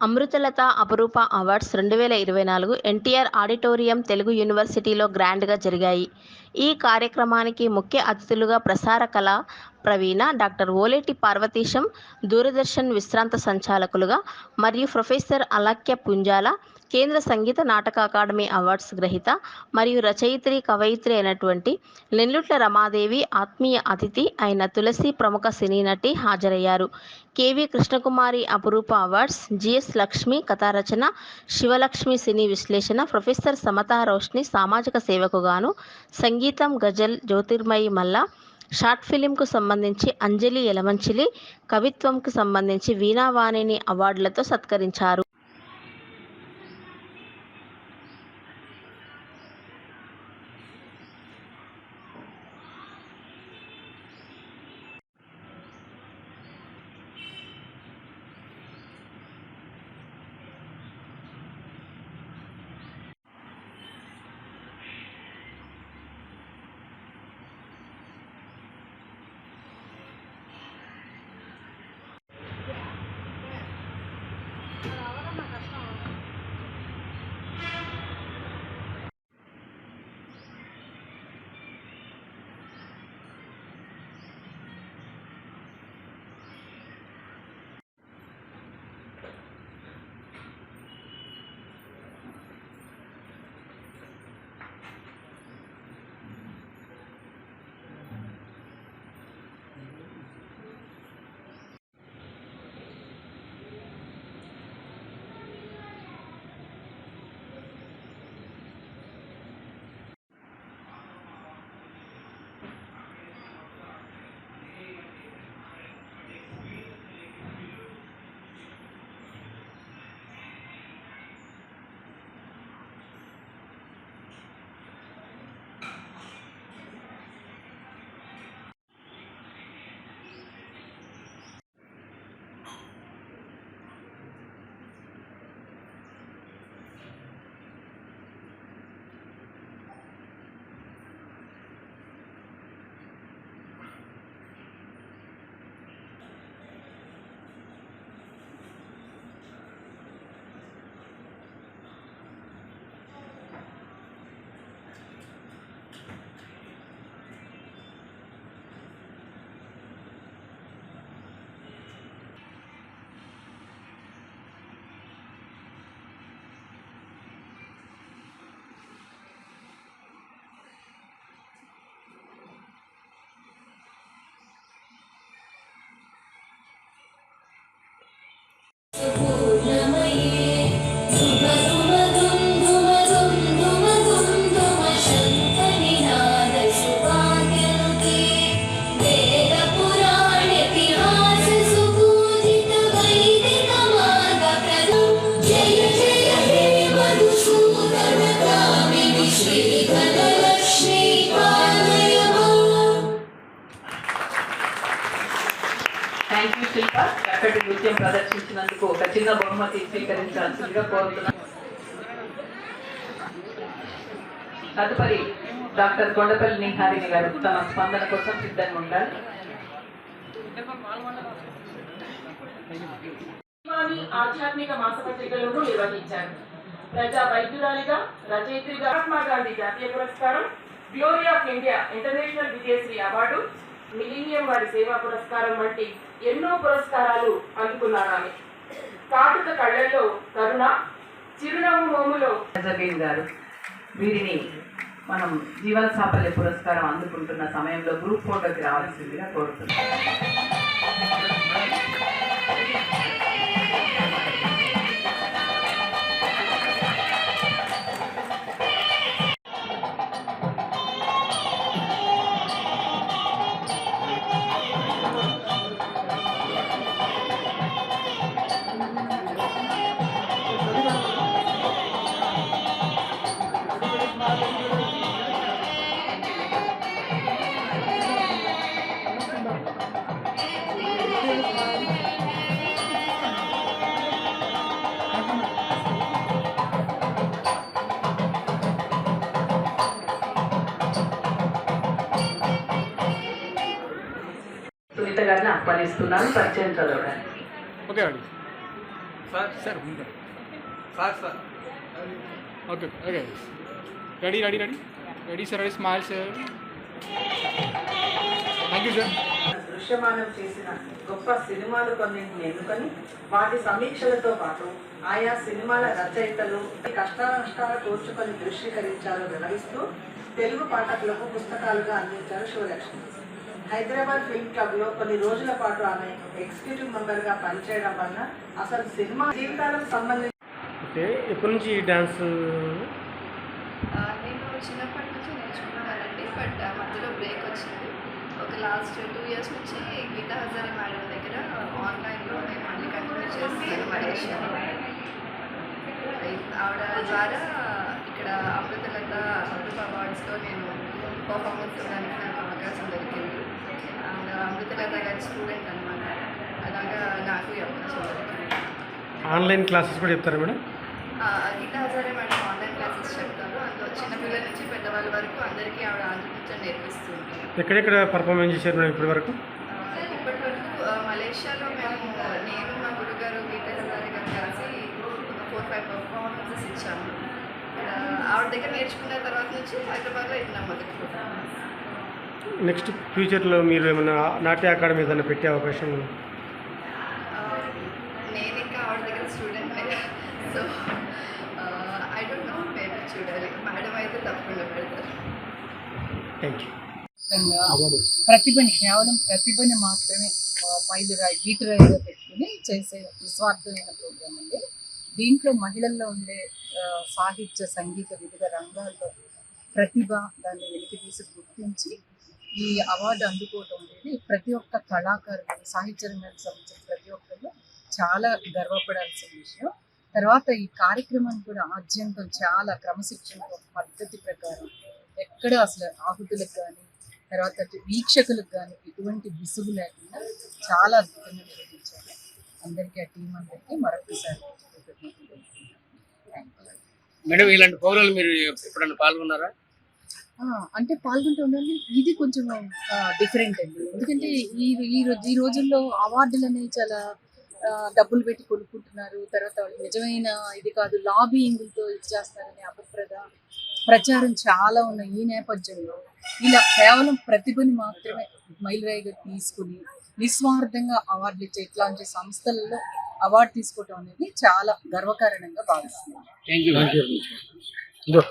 Amruthalatha Aparupa awards 2024 NTR auditorium Telugu యూనివర్సిటీలో గ్రాండ్గా జరిగాయి. ఈ కార్యక్రమానికి ముఖ్య అతిథులుగా ప్రసార కళా ప్రవీణ, డాక్టర్ ఓలేటి పార్వతీశం, దూరదర్శన్ విశ్రాంత సంచాలకులుగా మరియు ప్రొఫెసర్ అలక్య పుంజాల, కేంద్ర సంగీత నాటక అకాడమీ అవార్డ్స్ గ్రహీత మరియు రచయిత్రి, కవయిత్రి అయినటువంటి నెల్లుట్ల రమాదేవి ఆత్మీయ అతిథి అయిన తులసి ప్రముఖ సినీ నటి హాజరయ్యారు. K V Krishnakumari Aparoopa awards, G S Lakshmi కథారచన, శివలక్ష్మి సినీ విశ్లేషణ, ప్రొఫెసర్ సమతా రోష్ని సామాజిక సేవకు గాను, సంగీతం గజల్ జ్యోతిర్మయి మల్లా, షార్ట్ ఫిలింకు సంబంధించి అంజలి యలమంచిలి, కవిత్వంకు సంబంధించి వీణావాణిని అవార్డులతో సత్కరించారు. చక్కటి నృత్యం ప్రదర్శించినందుకు ఒక చిన్న బహుమతి స్వీకరించాల్సిందిగా కోరుతున్నాను. తదుపరి డాక్టర్ కొండపల్లి నిహారిణి గారు తమ స్పందన కోసం సిద్ధంగా ఉండాలి. ఆధ్యాత్మిక మాసపత్రికలను నిర్వహించారు. ప్రజా వైద్యురాలిగా, రచయిత్రిగా మహాత్మా గాంధీ జాతీయ పురస్కారం, glory of India international Vijayashree award, millennium వారి సేవా పురస్కారం వంటి ఎన్నో పురస్కారాలు అందుకున్నారు ఆమె. కాటుక కళ్ళల్లో కరుణ, చిరునవ్వు మోములో గారు వీరిని మనం జీవన సాఫల్య పురస్కారం అందుకుంటున్న సమయంలో గ్రూప్ ఫోటోకి రావాల్సిందిగా కోరుతున్నాం. గారిని ఆహ్వానిస్తున్నాను పరిచయం చదవడానికి. ఓకే అండి sir sir sir sir okay okay ready ready ready ready sir ready smile sir thank you sir. దృశ్యమానం చేసిన గొప్ప సినిమాలు కొన్నింటిని ఎన్నుకొని వాటి సమీక్షలతో పాటు ఆయా సినిమాల రచయితలు కష్టానష్టాలు కూర్చుకొని దృశ్యీకరించాలో వివరిస్తూ తెలుగు పాఠకులకు పుస్తకాలుగా అందించారు శివలక్ష్మి. హైదరాబాద్ ఫిల్మ్ క్లబ్లో కొన్ని రోజుల పాటు ఆమె ఎగ్జిక్యూటివ్ మెంబర్గా పనిచేయడం వల్ల అసలు సినిమా జీవితాలకు సంబంధించి ఓకే ఎప్పటి నుంచి డ్యాన్స్? నేను చిన్నప్పటి నుంచి నేర్చుకున్నానండి, బట్ మధ్యలో బ్రేక్ వచ్చింది. ఒక లాస్ట్ 2 years నుంచి గీతా హజారే మేడం దగ్గర ఆన్లైన్లో నేను మళ్ళీ కంటిన్యూ చేస్తున్నాను మలేషియాలో. ఆవిడ ద్వారా ఇక్కడ అమృతలత అమృత అవార్డ్స్లో నేను పర్ఫార్మెన్స్ ఇవ్వడానికి నాకు అవకాశం దొరికింది. అండ్ అమృతలత గారి స్టూడెంట్ అనమాట, అలాగా నాకు ఈ అవకాశం దొరికింది. ఆన్లైన్ క్లాసెస్ కూడా చెప్తారా madam? Geeta Hazare madam online classes చెప్తారు. అందులో చిన్నపిల్లల నుంచి పెద్దవాళ్ళ వరకు అందరికీ ఆవిడ ఆంధ్రప్రదేశ్ నేర్పిస్తూ ఉంటారు. ఎక్కడెక్కడ పర్ఫార్మెన్స్ చేశారు మేడం ఇప్పటి వరకు? ఇప్పటి వరకు మలేషియాలో మేము నేను మా గురుగారు గీతా హజారే గారు కలిసి 4-5 పర్ఫార్మెన్సెస్ ఇచ్చాము. ఆవిడ దగ్గర నేర్చుకున్న తర్వాత నుంచి హైదరాబాద్లో ఇట్లా మొదటి పర్ఫార్మెన్స్. నెక్స్ట్ ఫ్యూచర్లో మీరు ఏమైనా నాట్య అకాడమీ ఏదైనా పెట్టే అవకాశం ఉందా? నేను ఇంకా ఆవిడ దగ్గర student, so I don't know, maybe చూడాలి. మేడం అయితే తప్పకుండా పెడతారు. Thank you. ప్రతిభని కేవలం ప్రతిభని మాత్రమే గీటరాయిగా పెట్టుకుని చేసే నిస్వార్థమైన ప్రోగ్రాం అండి. దీంట్లో మహిళల్లో ఉండే సాహిత్య సంగీత వివిధ రంగాల్లో ప్రతిభ దాన్ని వెలికి తీసి గుర్తించి ఈ అవార్డు అందుకోవడం అనేది ప్రతి ఒక్క కళాకారులు సాహిత్య రంగానికి సంబంధించిన ప్రతి ఒక్కరు చాలా గర్వపడాల్సిన విషయం. తర్వాత ఈ కార్యక్రమాన్ని కూడా ఆద్యంతం చాలా క్రమశిక్షణతో పద్ధతి ప్రకారం ఎక్కడ అసలు ఆహుతులకు కానీ తర్వాత వీక్షకులకు కానీ ఎటువంటి విసుగు లేకుండా చాలా అద్భుతంగా నిర్వహించారు. అందరికీ ఆ టీం అందరికీ మరొకసారి మేడం, ఇలాంటి ప్రోగ్రాంలు మీరు ఎప్పుడైనా పాల్గొన్నారా? అంటే పాల్గొంటూ ఉండాలి. ఇది కొంచెం డిఫరెంట్ అండి, ఎందుకంటే ఈ రోజుల్లో అవార్డులు అనేవి చాలా డబ్బులు పెట్టి కొనుక్కుంటున్నారు. తర్వాత నిజమైన ఇది కాదు, లాబియింగ్తో ఇది చేస్తారనే ప్రచారం చాలా ఉన్న ఈ నేపథ్యంలో ఇలా కేవలం ప్రతిభని మాత్రమే మైలురాయిగా తీసుకుని నిస్వార్థంగా అవార్డులు ఇచ్చే ఇట్లాంటి సంస్థలలో అవార్డు తీసుకోవటం అనేది చాలా గర్వకారణంగా భావిస్తున్నాను. Thank you.